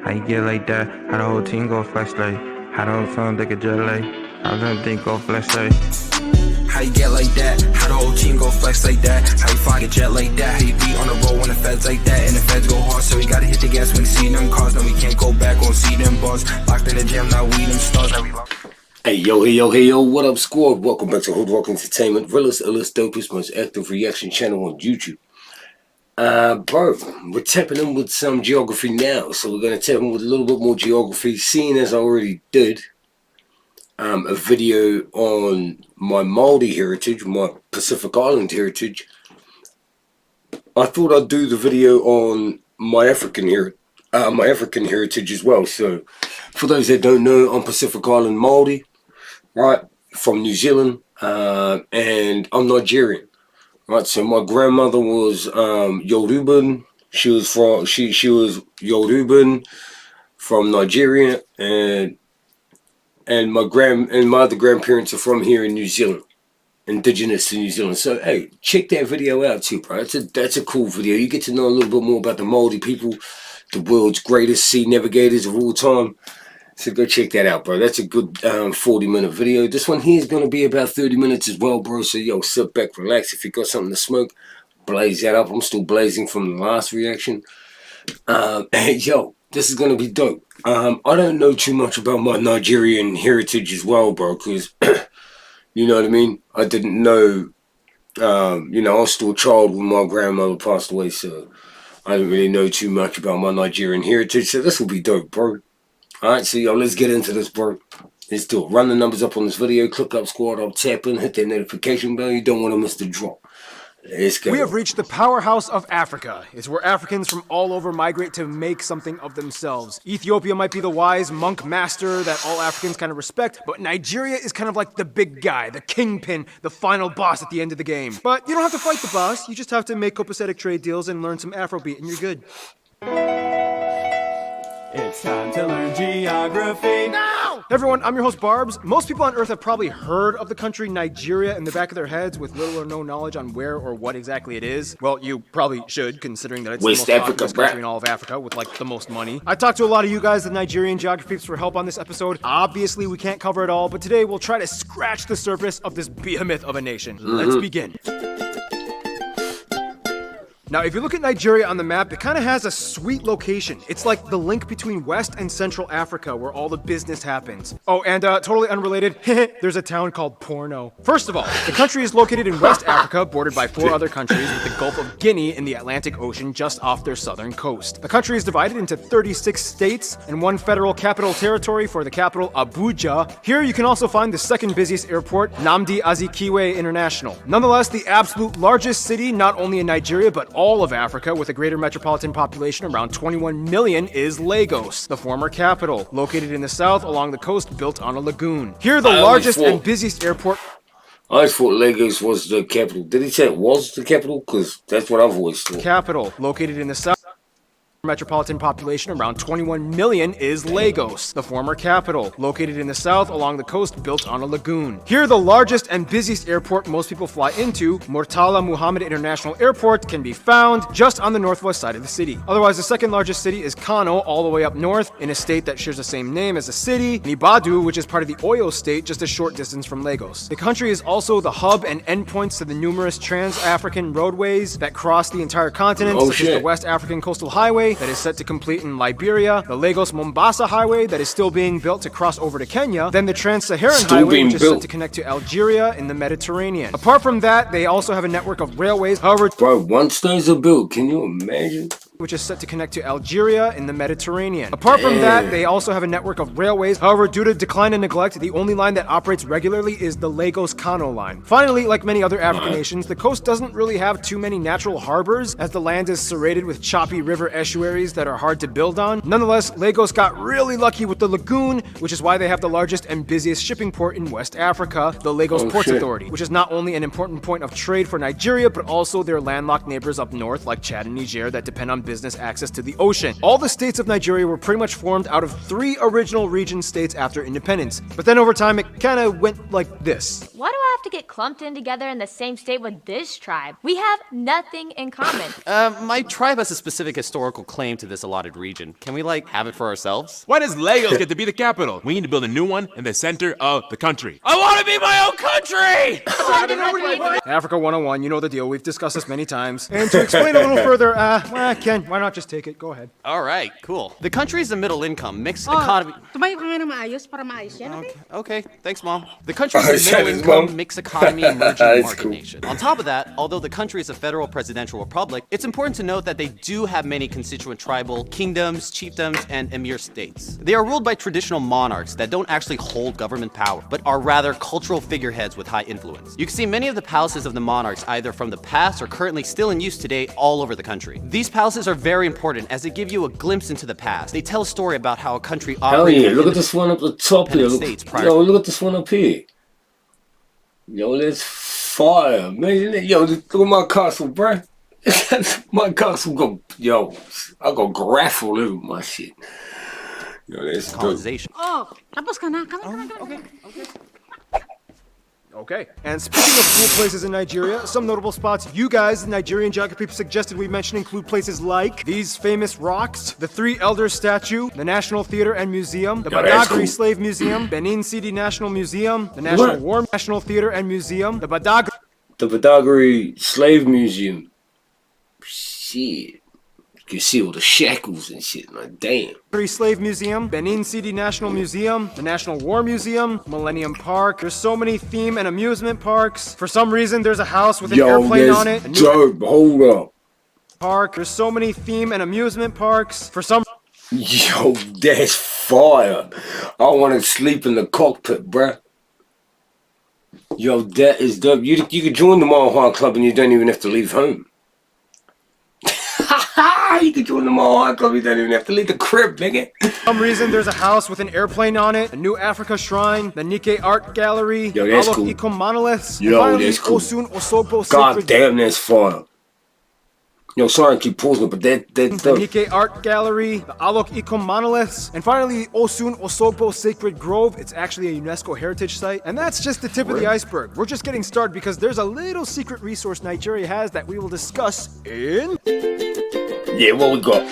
How you get like that? How the whole team go flex like? How the whole phone take a jet like? How the thing go flex like? How you get like that? How the whole team go flex like that? How you fly a jet like that? How you be on the road when the feds like that? And the feds go hard, so we gotta hit the gas when we see them cars. Now we can't go back, won't see them bars. Locked in the gym, now we them stars. Now we locked. Hey yo, what up squad? Welcome back to HOODROK Entertainment, realest, illest, dopest, most active reaction channel on YouTube. Bro, we're tapping in with some geography now, so we're gonna tap in with a little bit more geography, seeing as I already did a video on my Māori heritage, my Pacific Island heritage. I thought I'd do the video on my African heritage as well. So for those that don't know, I'm Pacific Island Māori, right, from New Zealand, and I'm Nigerian, right. So my grandmother was Yoruban. She was Yoruban from Nigeria, and my other grandparents are from here in New Zealand, indigenous to New Zealand. So hey, check that video out too, bro. That's a cool video. You get to know a little bit more about the Māori people, the world's greatest sea navigators of all time. So go check that out, bro. That's a good 40-minute video. This one here is going to be about 30 minutes as well, bro. So yo, sit back, relax. If you got something to smoke, blaze that up. I'm still blazing from the last reaction. Hey, yo, this is going to be dope. I don't know too much about my Nigerian heritage as well, bro, because, you know what I mean? I didn't know, you know, I was still a child when my grandmother passed away, so I didn't really know too much about my Nigerian heritage, so this will be dope, bro. Alright, so yo, let's get into this, bro. Let's do it. Run the numbers up on this video, click up squad, I'll tap in, hit that notification bell. You don't want to miss the drop. Let's go. We have reached the powerhouse of Africa. It's where Africans from all over migrate to make something of themselves. Ethiopia might be the wise monk master that all Africans kind of respect, but Nigeria is kind of like the big guy, the kingpin, the final boss at the end of the game. But you don't have to fight the boss, you just have to make copacetic trade deals and learn some Afrobeat and you're good. It's time to learn geography now! Hey everyone, I'm your host Barbs. Most people on Earth have probably heard of the country Nigeria in the back of their heads with little or no knowledge on where or what exactly it is. Well, you probably should, considering that it's West the most Africa, populous country in all of Africa with like the most money. I talked to a lot of you guys, the Nigerian geography peeps, for help on this episode. Obviously, we can't cover it all, but today we'll try to scratch the surface of this behemoth of a nation. Let's begin. Now, if you look at Nigeria on the map, it kind of has a sweet location. It's like the link between West and Central Africa where all the business happens. Oh, and totally unrelated, there's a town called Porno. First of all, the country is located in West Africa, bordered by 4 other countries with the Gulf of Guinea in the Atlantic Ocean just off their southern coast. The country is divided into 36 states and 1 federal capital territory for the capital, Abuja. Here you can also find the second busiest airport, Nnamdi Azikiwe International. Nonetheless, the absolute largest city, not only in Nigeria, but all of Africa, with a greater metropolitan population around 21 million, is Lagos, the former capital, located in the south along the coast, built on a lagoon. Here, the largest and busiest airport. I always thought Lagos was the capital. Did he say it was the capital? Because that's what I've always thought. Capital, located in the south. Metropolitan population around 21 million is Lagos, the former capital, located in the south along the coast, built on a lagoon. Here, the largest and busiest airport most people fly into, Murtala Muhammad International Airport, can be found just on the northwest side of the city. Otherwise, the second largest city is Kano, all the way up north, in a state that shares the same name as the city, Nibadu, which is part of the Oyo state, just a short distance from Lagos. The country is also the hub and endpoints to the numerous trans-African roadways that cross the entire continent, such as the West African Coastal Highway, that is set to complete in Liberia, the Lagos-Mombasa Highway that is still being built to cross over to Kenya, then the Trans-Saharan Highway, which is set to connect to Algeria in the Mediterranean. Apart from that, they also have a network of railways, however, bro, once those are built, can you imagine? Which is set to connect to Algeria in the Mediterranean. Apart from that, they also have a network of railways. However, due to decline and neglect, the only line that operates regularly is the Lagos-Kano line. Finally, like many other African nations, the coast doesn't really have too many natural harbors, as the land is serrated with choppy river estuaries that are hard to build on. Nonetheless, Lagos got really lucky with the lagoon, which is why they have the largest and busiest shipping port in West Africa, the Lagos Ports Authority, which is not only an important point of trade for Nigeria, but also their landlocked neighbors up north, like Chad and Niger, that depend on business access to the ocean. All the states of Nigeria were pretty much formed out of 3 original region states after independence. But then over time, it kind of went like this. Why do I have to get clumped in together in the same state with this tribe? We have nothing in common. My tribe has a specific historical claim to this allotted region. Can we, like, have it for ourselves? Why does Lagos get to be the capital? We need to build a new one in the center of the country. I want to be my own country! Africa 101, you know the deal. We've discussed this many times. And to explain a little further, Ken, why not just take it? Go ahead. All right, cool. The country is a middle income, mixed economy. Tumayo ka nga ng maayos para maayos yan, Okay, thanks, Mom. The country is a middle income, mixed economy, emerging market nation. On top of that, although the country is a federal presidential republic, it's important to note that they do have many constituent tribal kingdoms, chiefdoms, and emir states. They are ruled by traditional monarchs that don't actually hold government power, but are rather cultural figureheads with high influence. You can see many of the palaces of the monarchs either from the past or currently still in use today all over the country. These palaces are very important as they give you a glimpse into the past. They tell a story about how a country operated. Hell yeah, look at this one up the top here. Yo, look at this one up here. Yo, that's fire, man. Yo, look at my castle, bruh. My castle go, yo, I go graffle over my shit. Yo, that's colonization. Oh, tapos ka na. Come on. Okay. And speaking of cool places in Nigeria, some notable spots you guys, the Nigerian geography suggested we mention include places like these famous rocks, the Three Elders statue, the National Theater and Museum, the Badagry Slave Museum, Benin City National Museum, the National War National Theater and Museum, the Badagry Slave Museum. Shit. You can see all the shackles and shit, like damn. Slave Museum, Benin City National Museum, the National War Museum, Millennium Park. There's so many theme and amusement parks. For some reason, there's a house with an airplane on it. Dope. Hold up. Park. There's so many theme and amusement parks. For some. Yo, that's fire. I want to sleep in the cockpit, bruh. Yo, that is dope. You could join the Mahar Club and you don't even have to leave home. You can join the Mahar Club, you don't even have to leave the crib, nigga. For some reason, there's a house with an airplane on it, a New Africa Shrine, the Nikkei Art Gallery, yo, that's cool. Iko Monoliths, yo, finally, that's cool. Osun Osogbo God Sacred... damn, that's fire. Yo, sorry I keep pausing, but that the Nikkei Art Gallery, the Alok Iko Monoliths, and finally the Osun Osogbo Sacred Grove. It's actually a UNESCO heritage site. And that's just the tip of the iceberg. We're just getting started because there's a little secret resource Nigeria has that we will discuss in... Yeah, what we got?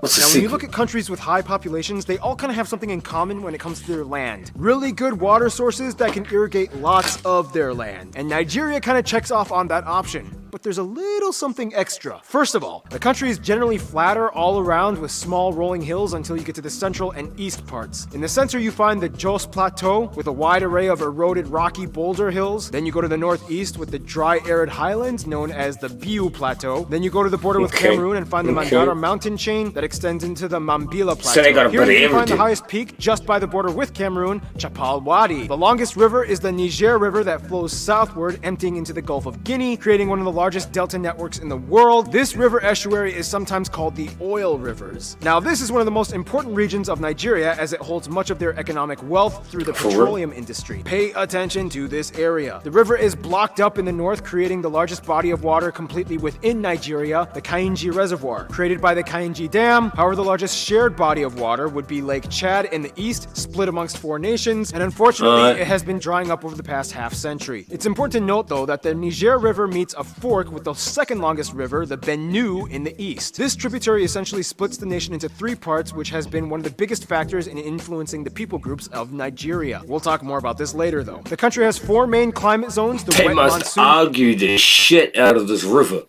What's the Now, secret? when you look at countries with high populations, they all kind of have something in common when it comes to their land. Really good water sources that can irrigate lots of their land. And Nigeria kind of checks off on that option. But there's a little something extra. First of all, the country is generally flatter all around with small rolling hills until you get to the central and east parts. In the center, you find the Jos Plateau with a wide array of eroded rocky boulder hills. Then you go to the northeast with the dry arid highlands known as the Biu Plateau. Then you go to the border with Cameroon and find the Mandara mountain chain that extends into the Mambila Plateau. So they got a Here bit of you can find the everything. highest peak just by the border with Cameroon, Chapal Wadi. The longest river is the Niger River that flows southward, emptying into the Gulf of Guinea, creating one of the largest delta networks in the world. This river estuary is sometimes called the oil rivers. Now, this is one of the most important regions of Nigeria as it holds much of their economic wealth through the petroleum industry. Pay attention to this area. The river is blocked up in the north, creating the largest body of water completely within Nigeria, the Kainji Reservoir, created by the Kainji Dam. However, the largest shared body of water would be Lake Chad in the east, split amongst 4 nations, and unfortunately, it has been drying up over the past half-century. It's important to note, though, that the Niger River meets a fork with the second longest river, the Benue, in the east. This tributary essentially splits the nation into 3 parts, which has been one of the biggest factors in influencing the people groups of Nigeria. We'll talk more about this later, though. The country has 4 main climate zones. They must argue the shit out of this river.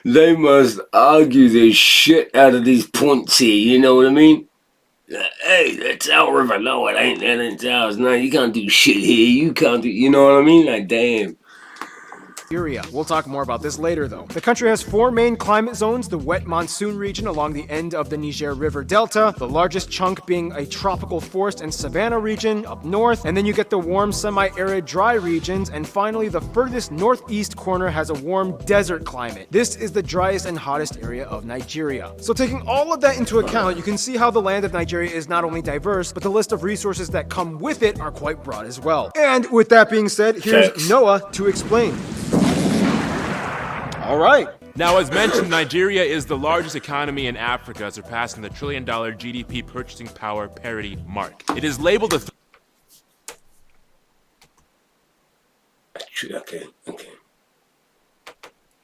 They must argue the shit out of these points here, you know what I mean? Hey, that's our river. No, it ain't. That ain't ours. No, you can't do shit here. You can't do, you know what I mean? Like, damn. We'll talk more about this later, though. The country has 4 main climate zones: the wet monsoon region along the end of the Niger River Delta, the largest chunk being a tropical forest and savanna region up north, and then you get the warm semi-arid dry regions, and finally the furthest northeast corner has a warm desert climate. This is the driest and hottest area of Nigeria. So taking all of that into account, you can see how the land of Nigeria is not only diverse, but the list of resources that come with it are quite broad as well. And with that being said, here's Noah to explain. All right. Now, as mentioned, Nigeria is the largest economy in Africa, surpassing the $1 trillion GDP purchasing power parity mark. It is labeled a Okay.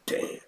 Damn.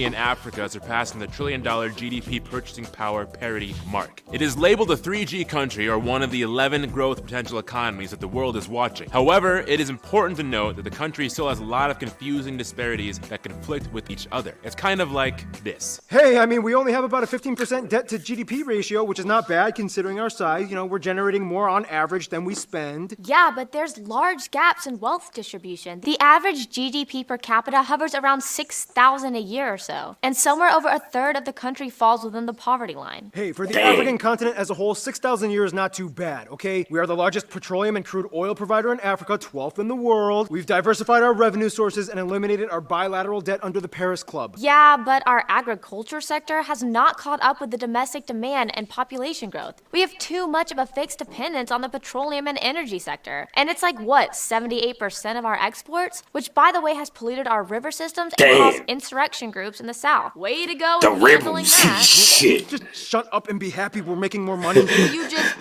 in Africa, surpassing the $1 trillion GDP purchasing power parity mark. It is labeled a 3G country, or one of the 11 growth potential economies that the world is watching. However, it is important to note that the country still has a lot of confusing disparities that conflict with each other. It's kind of like this. Hey, I mean, we only have about a 15% debt to GDP ratio, which is not bad considering our size. You know, we're generating more on average than we spend. Yeah, but there's large gaps in wealth distribution. The average GDP per capita hovers around $6,000 a year or so. And somewhere over a third of the country falls within the poverty line. Hey, for the African continent as a whole, 6,000 years is not too bad, okay? We are the largest petroleum and crude oil provider in Africa, 12th in the world. We've diversified our revenue sources and eliminated our bilateral debt under the Paris Club. Yeah, but our agriculture sector has not caught up with the domestic demand and population growth. We have too much of a fixed dependence on the petroleum and energy sector. And it's like, what, 78% of our exports? Which, by the way, has polluted our river systems and caused insurrection groups in the South. Way to go The with handling rebels. that. Shit. Just shut up and be happy we're making more money. You just,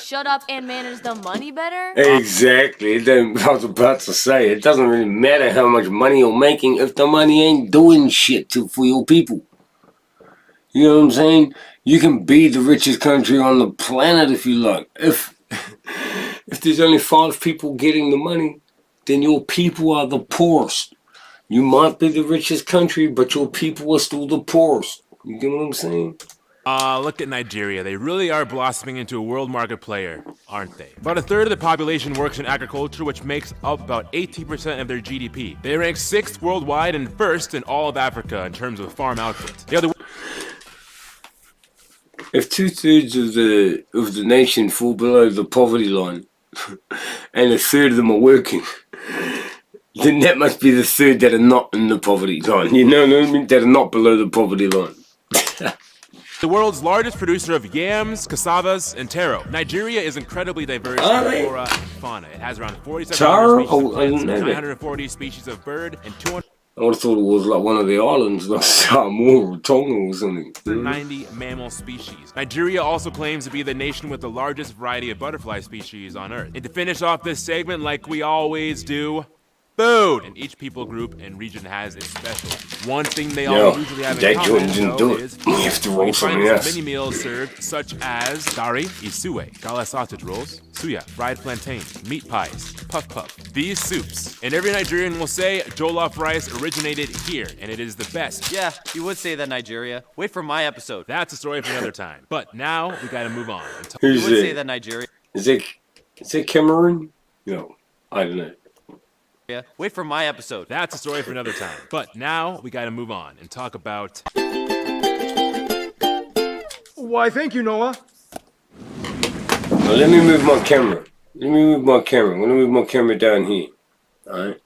shut up and manage the money better? Exactly. I was about to say, it doesn't really matter how much money you're making if the money ain't doing shit for your people. You know what I'm saying? You can be the richest country on the planet if you like. If there's only 5 people getting the money, then your people are the poorest. You might be the richest country, but your people are still the poorest. You get what I'm saying? Look at Nigeria. They really are blossoming into a world market player, aren't they? About a third of the population works in agriculture, which makes up about 18% of their GDP. They rank 6th worldwide and 1st in all of Africa in terms of farm output. The other If 2/3 of the nation fall below the poverty line, and a third of them are working, then that must be the third that are not in the poverty line. You know what I mean? That are not below the poverty line. The world's largest producer of yams, cassavas, and taro. Nigeria is incredibly diverse in flora and fauna. It has around 4,700 species of plants, 940 species of bird, and 200. I would have thought it was like one of the islands, like Samoa or Tonga or something. 90 mammal species. Nigeria also claims to be the nation with the largest variety of butterfly species on Earth. And to finish off this segment, like we always do, food! And each people group and region has its special. One thing they all usually have in common, though, is we have to roll we something find else. many meals served, such as dari, isue, gala sausage rolls, suya, fried plantain, meat pies, puff puff. These soups. And every Nigerian will say jollof rice originated here, and it is the best. Yeah, you would say that, Nigeria. Wait for my episode. That's a story for another time. But now we gotta move on. You Who's would say it? that, Nigeria. Is it Cameroon? No, I don't know. Yeah. Wait for my episode. That's a story for another time. But now we gotta move on and talk about. Why, thank you, Noah. Now, let me move my camera. I'm gonna move my camera down here. Alright.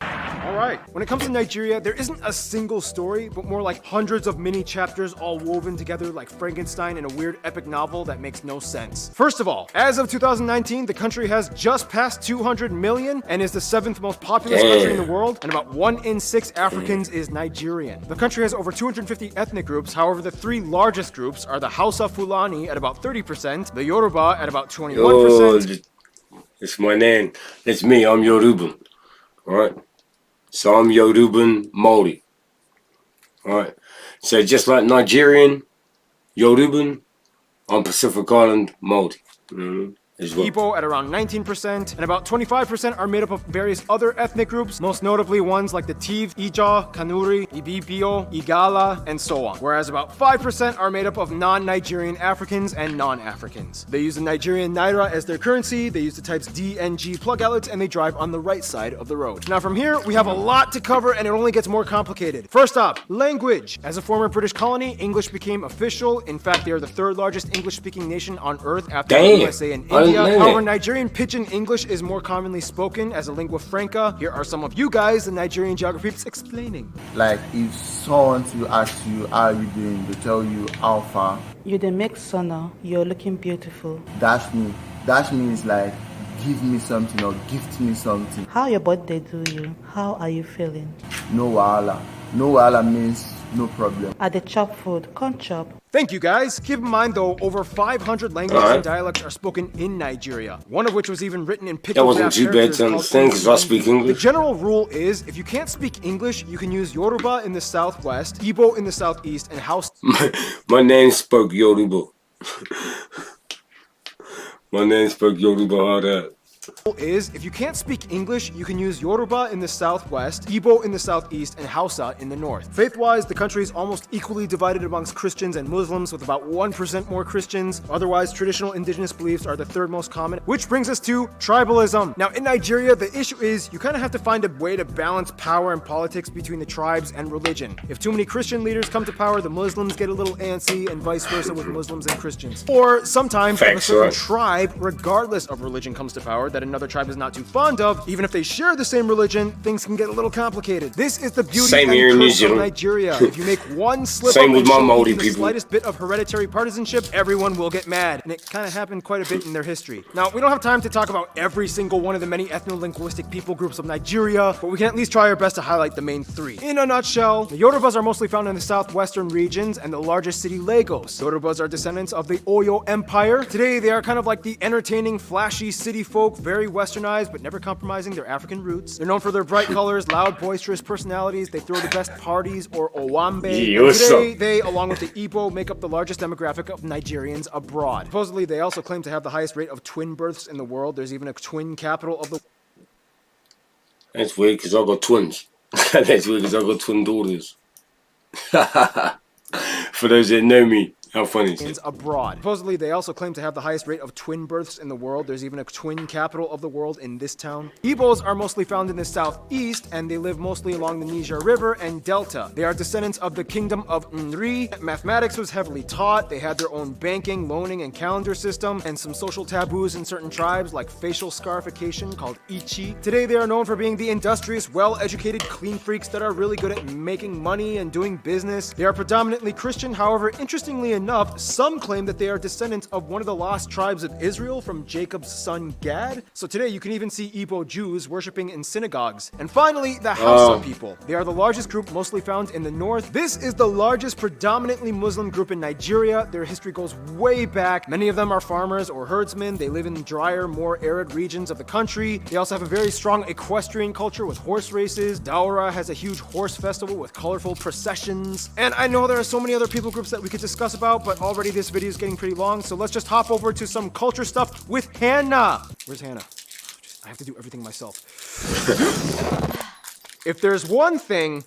Alright, when it comes to Nigeria, there isn't a single story, but more like hundreds of mini chapters all woven together like Frankenstein in a weird epic novel that makes no sense. First of all, as of 2019, the country has just passed 200 million and is the 7th most populous country in the world, and about 1 in 6 Africans is Nigerian. The country has over 250 ethnic groups, however the 3 largest groups are the Hausa Fulani at about 30%, the Yoruba at about 21%. It's my name. It's me. I'm Yoruban. Alright. So I'm Yoruban Maori. Alright. So just like Nigerian, Yoruban, I'm Pacific Island Maori. As well. Igbo at around 19%, and about 25% are made up of various other ethnic groups, most notably ones like the Tiv, Ija, Kanuri, Ibibio, Igala, and so on. Whereas about 5% are made up of non-Nigerian Africans and non-Africans. They use the Nigerian Naira as their currency, they use the types D and G plug outlets, and they drive on the right side of the road. Now from here, we have a lot to cover, and it only gets more complicated. First up, language. As a former British colony, English became official. In fact, they are the 3rd largest English-speaking nation on Earth after the USA and India. However, Nigerian Pidgin English is more commonly spoken as a lingua franca. Here are some of you guys, the Nigerian geography peeps, explaining. Like if someone to ask you how are you doing, they tell you how far. You the make sono, you're looking beautiful. That means like give me something or gift me something. How your birthday do you? How are you feeling? No wahala. No wahala means no problem. At the chop food, can't chop. Thank you guys. Keep in mind though, over 500 languages and dialects are spoken in Nigeria, one of which was even written in That wasn't pictograph too bad characters to called understand because I speak The English. general rule is, if you can't speak English, you can use Yoruba in the southwest, Igbo in the southeast, and Hausa. My name spoke Yoruba. My name spoke Yoruba hard out. Is if you can't speak English, you can use Yoruba in the southwest, Igbo in the southeast, and Hausa in the north. Faith-wise, the country is almost equally divided amongst Christians and Muslims, with about 1% more Christians. Otherwise, traditional indigenous beliefs are the third most common, which brings us to tribalism. Now, in Nigeria, the issue is you kind of have to find a way to balance power and politics between the tribes and religion. If too many Christian leaders come to power, the Muslims get a little antsy, and vice versa with Muslims and Christians. Or sometimes, if a certain tribe, regardless of religion, comes to power that another tribe is not too fond of, even if they share the same religion, things can get a little complicated. This is the beauty Same here in and New curse of Zealand. Nigeria. If you make one slip Same up with and my show Maori even the people. slightest bit of hereditary partisanship, everyone will get mad. And it kind of happened quite a bit in their history. Now, we don't have time to talk about every single one of the many ethno-linguistic people groups of Nigeria, but we can at least try our best to highlight the main three. In a nutshell, the Yorubas are mostly found in the southwestern regions and the largest city, Lagos. Yorubas are descendants of the Oyo Empire. Today, they are kind of like the entertaining, flashy city folk, very westernized, but never compromising their African roots. They're known for their bright colors, loud, boisterous personalities. They throw the best parties, or owambe. Today, they, along with the Igbo, make up the largest demographic of Nigerians abroad. Supposedly, they also claim to have the highest rate of twin births in the world. There's even a twin capital of the... That's weird because I got twins. That's weird because I got twin daughters. For those that know me, how funny is it? Abroad. Supposedly, they also claim to have the highest rate of twin births in the world. There's even a twin capital of the world in this town. Igbos are mostly found in the southeast, and they live mostly along the Niger River and Delta. They are descendants of the kingdom of Nri. Mathematics was heavily taught. They had their own banking, loaning, and calendar system, and some social taboos in certain tribes, like facial scarification called Ichi. Today, they are known for being the industrious, well-educated, clean freaks that are really good at making money and doing business. They are predominantly Christian. However, interestingly enough, some claim that they are descendants of one of the lost tribes of Israel from Jacob's son Gad. So today you can even see Igbo Jews worshiping in synagogues. And finally, the Hausa people. They are the largest group mostly found in the north. This is the largest predominantly Muslim group in Nigeria. Their history goes way back. Many of them are farmers or herdsmen. They live in drier, more arid regions of the country. They also have a very strong equestrian culture with horse races. Daura has a huge horse festival with colorful processions. And I know there are so many other people groups that we could discuss about, but already this video is getting pretty long, so let's just hop over to some culture stuff with Hannah. Where's Hannah? I have to do everything myself. If there's one thing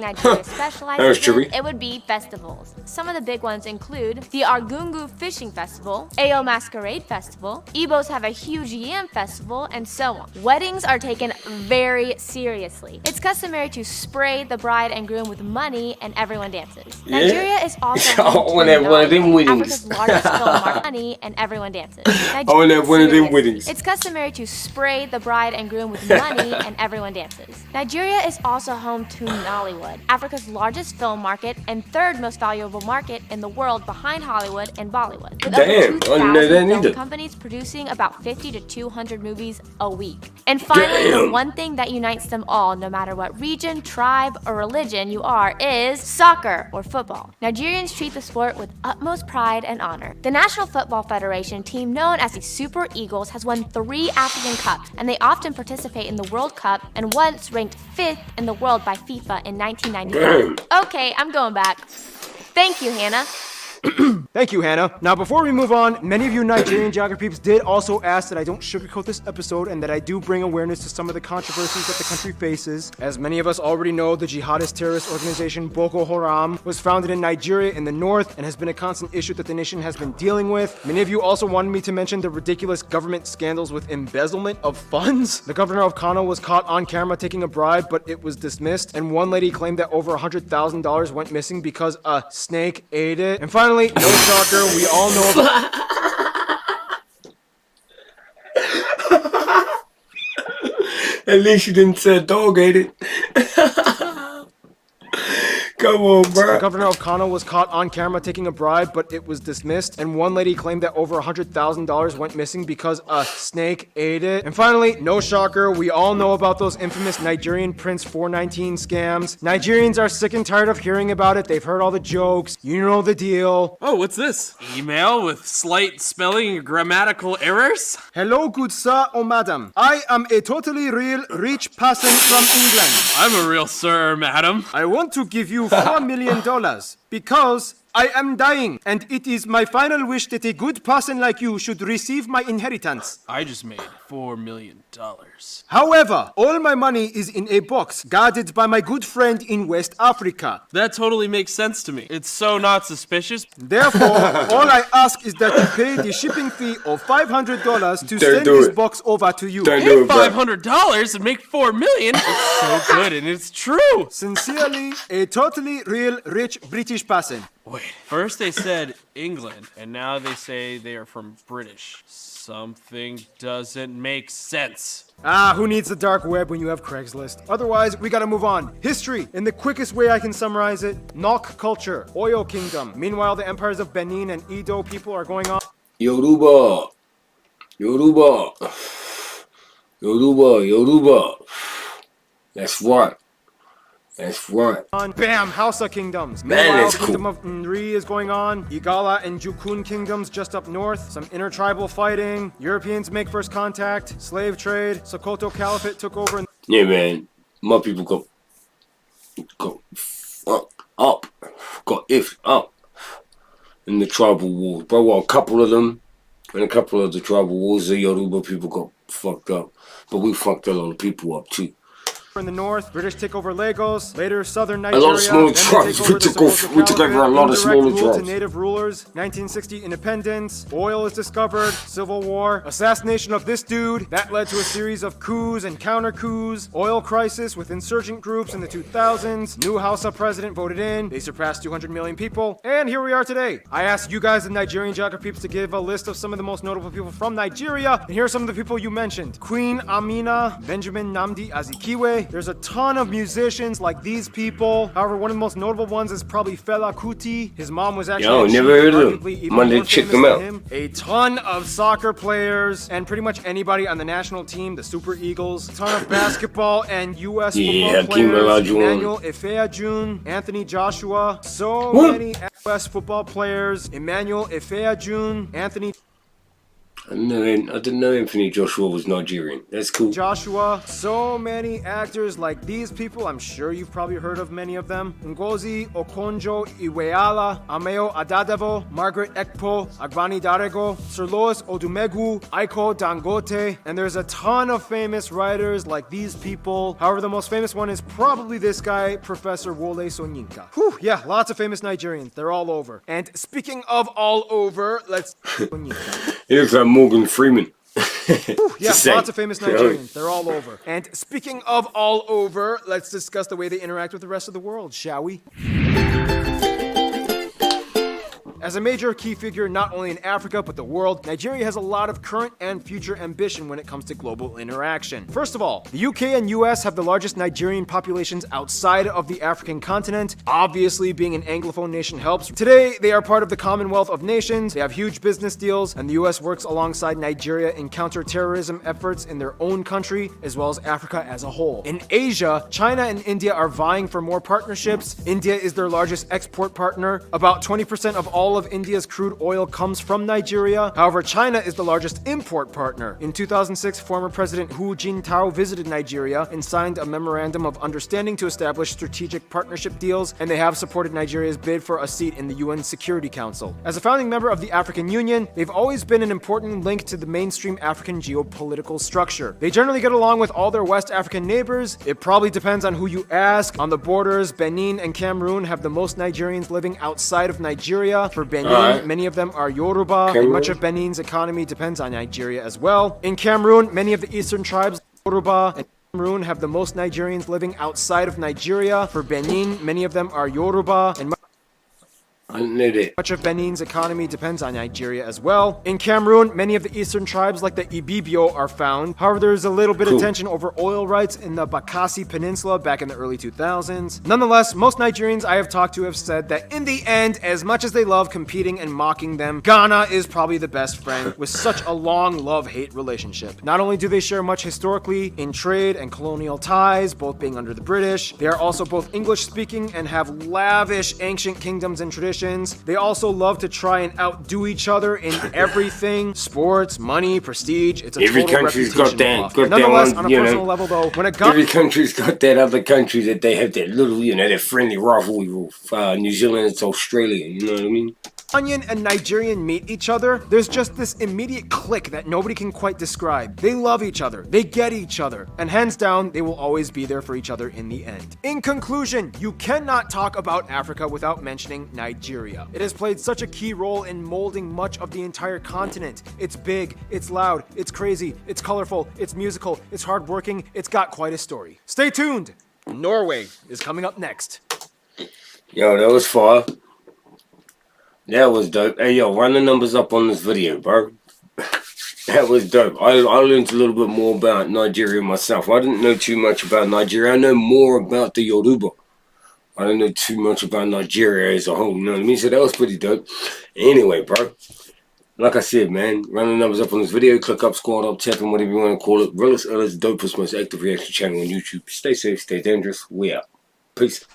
Nigeria specializes in, it would be festivals. Some of the big ones include the Argungu Fishing Festival, Ayo Masquerade Festival, Igbos have a huge Yam Festival, and so on. Weddings are taken very seriously. It's customary to spray the bride and groom with money, and everyone dances. Yeah. Nigeria is also I want to have one of them weddings. Africa's largest film market, money, and everyone dances. I want to have one of them weddings. It's customary to spray the bride and groom with money, and everyone dances. Nigeria is also home to Nollywood, Africa's largest film market and third most valuable market in the world behind Hollywood and Bollywood. With over 2,000 film companies producing about 50 to 200 movies a week. And finally, the one thing that unites them all, no matter what region, tribe, or religion you are, is soccer, or football. Nigerians treat the sport with utmost pride and honor. The National Football Federation, team known as the Super Eagles, has won 3 African Cups, and they often participate in the World Cup and once ranked 5th in the world by FIFA in 1995. Okay, I'm going back. Thank you, Hannah. Thank you, Hannah. Now, before we move on, many of you Nigerian geography peeps did also ask that I don't sugarcoat this episode and that I do bring awareness to some of the controversies that the country faces. As many of us already know, the jihadist terrorist organization Boko Haram was founded in Nigeria in the north and has been a constant issue that the nation has been dealing with. Many of you also wanted me to mention the ridiculous government scandals with embezzlement of funds. The governor of Kano was caught on camera taking a bribe, but it was dismissed. And one lady claimed that over $100,000 went missing because a snake ate it. And finally, no shocker, we all know about... At least you didn't say a dog ate it. Come on, bro. The governor of Kano was caught on camera taking a bribe, but it was dismissed. And one lady claimed that over $100,000 went missing because a snake ate it. And finally, no shocker, we all know about those infamous Nigerian Prince 419 scams. Nigerians are sick and tired of hearing about it. They've heard all the jokes. You know the deal. Oh, what's this? Email with slight spelling and grammatical errors? Hello, good sir or madam. I am a totally real rich person from England. I'm a real sir, madam. I want to give you $4 million because I am dying, and it is my final wish that a good person like you should receive my inheritance. I just made $4 million. However, all my money is in a box guarded by my good friend in West Africa. That totally makes sense to me. It's so not suspicious. Therefore, all I ask is that you pay the shipping fee of $500 to send this box over to you. Pay $500 and make $4 million? It's so good and it's true. Sincerely, a totally real rich British person. Wait, first they said England, and now they say they are from British. Something doesn't make sense. Ah, who needs the dark web when you have Craigslist? Otherwise, we gotta move on. History, in the quickest way I can summarize it, Nok culture, Oyo Kingdom. Meanwhile, the empires of Benin and Edo people are going on. Yoruba. Yoruba. Yoruba. Yoruba. That's right. That's right. Bam! Hausa kingdoms. Man, Meanwhile, that's Kingdom cool. of Nri is going on. Igala and Jukun kingdoms just up north. Some intertribal fighting. Europeans make first contact. Slave trade. Sokoto Caliphate took over. Yeah, man. My people got up. Got up. In the tribal wars. Bro, well, a couple of them. And a couple of the tribal wars, the Yoruba people got fucked up. But we fucked a lot of people up, too. In the north, British take over Lagos, later southern Nigeria. A lot of smaller tribes. We took over a lot of smaller tribes. To native rulers. 1960 independence. Oil is discovered. Civil war. Assassination of this dude. That led to a series of coups and counter coups. Oil crisis with insurgent groups in the 2000s. New Hausa president voted in. They surpassed 200 million people. And here we are today. I asked you guys, the Nigerian geography peeps, to give a list of some of the most notable people from Nigeria. And here are some of the people you mentioned. Queen Amina, Benjamin Nnamdi Azikiwe. There's a ton of musicians like these people. However, one of the most notable ones is probably Fela Kuti. His mom was actually never heard of him. Monday, check them out. A ton of soccer players and pretty much anybody on the national team, the Super Eagles. A ton of basketball and U.S. football players. Emmanuel Ifeajun, Anthony Joshua. So many U.S. football players. Emmanuel Ifeajun, Anthony I didn't know Anthony Joshua was Nigerian. That's cool. Joshua, so many actors like these people. I'm sure you've probably heard of many of them. Ngozi Okonjo-Iweala, Ameo Adadevo, Margaret Ekpo, Agbani Darego, Sir Lois Odumegu, Aiko Dangote, and there's a ton of famous writers like these people. However, the most famous one is probably this guy, Professor Wole Soyinka. Whew, yeah, lots of famous Nigerians. They're all over. And speaking of all over, let's... He looks like Morgan Freeman. Yeah, lots of famous Nigerians. They're all over. And speaking of all over, let's discuss the way they interact with the rest of the world, shall we? As a major key figure not only in Africa but the world, Nigeria has a lot of current and future ambition when it comes to global interaction. First of all, the UK and US have the largest Nigerian populations outside of the African continent. Obviously, being an Anglophone nation helps. Today, they are part of the Commonwealth of Nations, they have huge business deals, and the US works alongside Nigeria in counter-terrorism efforts in their own country, as well as Africa as a whole. In Asia, China and India are vying for more partnerships. India is their largest export partner. About 20% of all of India's crude oil comes from Nigeria. However, China is the largest import partner. In 2006, former President Hu Jintao visited Nigeria and signed a memorandum of understanding to establish strategic partnership deals, and they have supported Nigeria's bid for a seat in the UN Security Council. As a founding member of the African Union, they've always been an important link to the mainstream African geopolitical structure. They generally get along with all their West African neighbors. It probably depends on who you ask. On the borders, Benin and Cameroon have the most Nigerians living outside of Nigeria. For Benin, many of them are Yoruba, and much of Benin's economy depends on Nigeria as well. In Cameroon, many of the eastern tribes, Yoruba, and Cameroon have the most Nigerians living outside of Nigeria. For Benin, many of them are Yoruba, and I didn't know that. Much of Benin's economy depends on Nigeria as well. In Cameroon, many of the eastern tribes like the Ibibio are found. However, there's a little bit of tension over oil rights in the Bakassi Peninsula back in the early 2000s. Nonetheless, most Nigerians I have talked to have said that in the end, as much as they love competing and mocking them, Ghana is probably the best friend with such a long love-hate relationship. Not only do they share much historically in trade and colonial ties, both being under the British, they are also both English-speaking and have lavish ancient kingdoms and traditions. They also love to try and outdo each other in everything: sports, money, prestige. It's a every total country's reputation got bluff. that Nonetheless, one, on a personal level, though, when a every country's got that other country that they have that little, that friendly rivalry with. New Zealand, it's Australia. You know what I mean? Onion and Nigerian meet each other, there's just this immediate click that nobody can quite describe. They love each other, they get each other, and hands down, they will always be there for each other in the end. In conclusion, you cannot talk about Africa without mentioning Nigeria. It has played such a key role in molding much of the entire continent. It's big, it's loud, it's crazy, it's colorful, it's musical, it's hardworking, it's got quite a story. Stay tuned! Norway is coming up next. Yo, that was fire. That was dope. Hey, yo, run the numbers up on this video, bro. That was dope. I learned a little bit more about Nigeria myself. I didn't know too much about Nigeria. I know more about the Yoruba. I don't know too much about Nigeria as a whole, you know what I mean? So that was pretty dope. Anyway, bro, like I said, man, run the numbers up on this video. Click up, squad up, tap, and whatever you want to call it. Realest, dopest, most active reaction channel on YouTube. Stay safe, stay dangerous. We out. Peace.